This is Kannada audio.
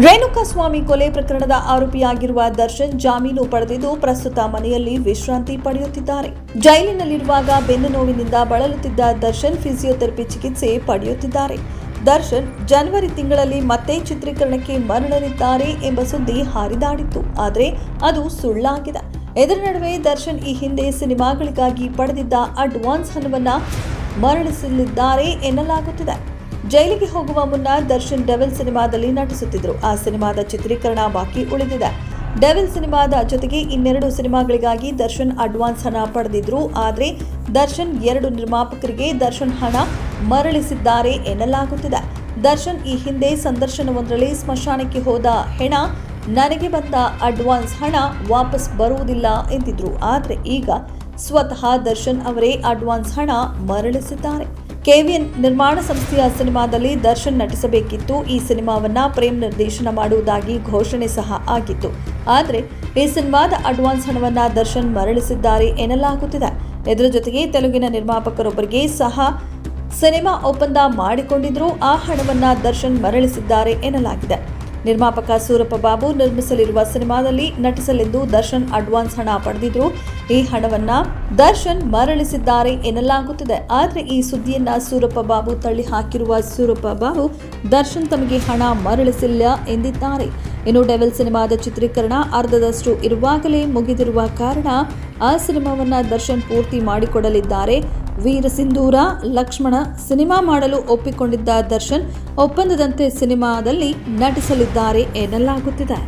ರೇಣುಕಾಸ್ವಾಮಿ ಕೊಲೆ ಪ್ರಕರಣದ ಆರೋಪಿಯಾಗಿರುವ ದರ್ಶನ್ ಜಾಮೀನು ಪಡೆದಿದ್ದು ಪ್ರಸ್ತುತ ಮನೆಯಲ್ಲಿ ವಿಶ್ರಾಂತಿ ಪಡೆಯುತ್ತಿದ್ದಾರೆ. ಜೈಲಿನಲ್ಲಿರುವಾಗ ಬೆನ್ನು ನೋವಿನಿಂದ ಬಳಲುತ್ತಿದ್ದ ದರ್ಶನ್ ಫಿಸಿಯೋಥೆರಪಿ ಚಿಕಿತ್ಸೆ ಪಡೆಯುತ್ತಿದ್ದಾರೆ. ದರ್ಶನ್ ಜನವರಿ ತಿಂಗಳಲ್ಲಿ ಮತ್ತೆ ಚಿತ್ರೀಕರಣಕ್ಕೆ ಮರಳಲಿದ್ದಾರೆ ಎಂಬ ಸುದ್ದಿ ಹರಿದಾಡಿತ್ತು. ಆದರೆ ಅದು ಸುಳ್ಳಾಗಿದೆ. ಇದರ ನಡುವೆ ದರ್ಶನ್ ಈ ಹಿಂದೆ ಸಿನಿಮಾಗಳಿಗಾಗಿ ಪಡೆದಿದ್ದ ಅಡ್ವಾನ್ಸ್ ಹಣವನ್ನು ಮರಳಿಸಲಿದ್ದಾರೆ ಎನ್ನಲಾಗುತ್ತಿದೆ. ಜೈಲಿಗೆ ಹೋಗುವ ಮುನ್ನ ದರ್ಶನ್ ಡೆವಿಲ್ ಸಿನಿಮಾದಲ್ಲಿ ನಟಿಸುತ್ತಿದ್ದರು. ಆ ಸಿನಿಮಾದ ಚಿತ್ರೀಕರಣ ಬಾಕಿ ಉಳಿದಿದೆ. ಡೆವಿಲ್ ಸಿನಿಮಾದ ಜೊತೆಗೆ ಇನ್ನೆರಡು ಸಿನಿಮಾಗಳಿಗಾಗಿ ದರ್ಶನ್ ಅಡ್ವಾನ್ಸ್ ಹಣ ಪಡೆದಿದ್ರು. ಆದರೆ ದರ್ಶನ್ 2 ನಿರ್ಮಾಪಕರಿಗೆ ದರ್ಶನ್ ಹಣ ಮರಳಿಸಿದ್ದಾರೆ ಎನ್ನಲಾಗುತ್ತಿದೆ. ದರ್ಶನ್ ಈ ಹಿಂದೆ ಸಂದರ್ಶನವೊಂದರಲ್ಲಿ ಸ್ಮಶಾನಕ್ಕೆ ಹೋದ ಹೆಣ ನನಗೆ ಬಂದ ಅಡ್ವಾನ್ಸ್ ಹಣ ವಾಪಸ್ ಬರುವುದಿಲ್ಲ ಎಂದಿದ್ರು. ಆದರೆ ಈಗ ಸ್ವತಃ ದರ್ಶನ್ ಅವರೇ ಅಡ್ವಾನ್ಸ್ ಹಣ ಮರಳಿಸಿದ್ದಾರೆ. ಕೆವಿಎನ್ ನಿರ್ಮಾಣ ಸಂಸ್ಥೆಯ ಸಿನಿಮಾದಲ್ಲಿ ದರ್ಶನ್ ನಟಿಸಬೇಕಿತ್ತು. ಈ ಸಿನಿಮಾವನ್ನ ಪ್ರೇಮ್ ನಿರ್ದೇಶನ ಮಾಡುವುದಾಗಿ ಘೋಷಣೆ ಸಹ ಆಗಿತ್ತು. ಆದರೆ ಈ ಸಿನಿಮಾದ ಅಡ್ವಾನ್ಸ್ ಹಣವನ್ನ ದರ್ಶನ್ ಮರಳಿಸಿದ್ದಾರೆ ಎನ್ನಲಾಗುತ್ತಿದೆ. ಇದರ ಜೊತೆಗೆ ತೆಲುಗಿನ ನಿರ್ಮಾಪಕರೊಬ್ಬರಿಗೆ ಸಹ ಸಿನಿಮಾ ಒಪ್ಪಂದ ಮಾಡಿಕೊಂಡಿದ್ರು. ಆ ಹಣವನ್ನ ದರ್ಶನ್ ಮರಳಿಸಿದ್ದಾರೆ ಎನ್ನಲಾಗಿದೆ. ನಿರ್ಮಾಪಕ ಸೂರಪ್ಪ ಬಾಬು ನಿರ್ಮಿಸಲಿರುವ ಸಿನಿಮಾದಲ್ಲಿ ನಟಿಸಲೆಂದು ದರ್ಶನ್ ಅಡ್ವಾನ್ಸ್ ಹಣ ಪಡೆದಿದ್ರು. ಈ ಹಣವನ್ನ ದರ್ಶನ್ ಮರಳಿಸಿದ್ದಾರೆ ಎನ್ನಲಾಗುತ್ತಿದೆ. ಆದರೆ ಈ ಸುದ್ದಿಯನ್ನ ಸೂರಪ್ಪ ಬಾಬು ತಳ್ಳಿ ಹಾಕಿರುವ ಸೂರಪ್ಪ ಬಾಬು ದರ್ಶನ್ ತಮಗೆ ಹಣ ಮರಳಿಸಿಲ್ಲ ಎಂದಿದ್ದಾರೆ. ಇನ್ನು ಡೆವಿಲ್ ಸಿನಿಮಾದ ಚಿತ್ರೀಕರಣ ಅರ್ಧದಷ್ಟು ಇರುವಾಗಲೇ ಮುಗಿದಿರುವ ಕಾರಣ ಆ ಸಿನಿಮಾವನ್ನ ದರ್ಶನ್ ಪೂರ್ತಿ ಮಾಡಿಕೊಡಲಿದ್ದಾರೆ. ವೀರಸಿಂಧೂರ ಲಕ್ಷ್ಮಣ ಸಿನಿಮಾ ಮಾಡಲು ಒಪ್ಪಿಕೊಂಡಿದ್ದ ದರ್ಶನ್ ಒಪ್ಪಂದದಂತೆ ಸಿನಿಮಾದಲ್ಲಿ ನಟಿಸಲಿದ್ದಾರೆ ಎನ್ನಲಾಗುತ್ತಿದೆ.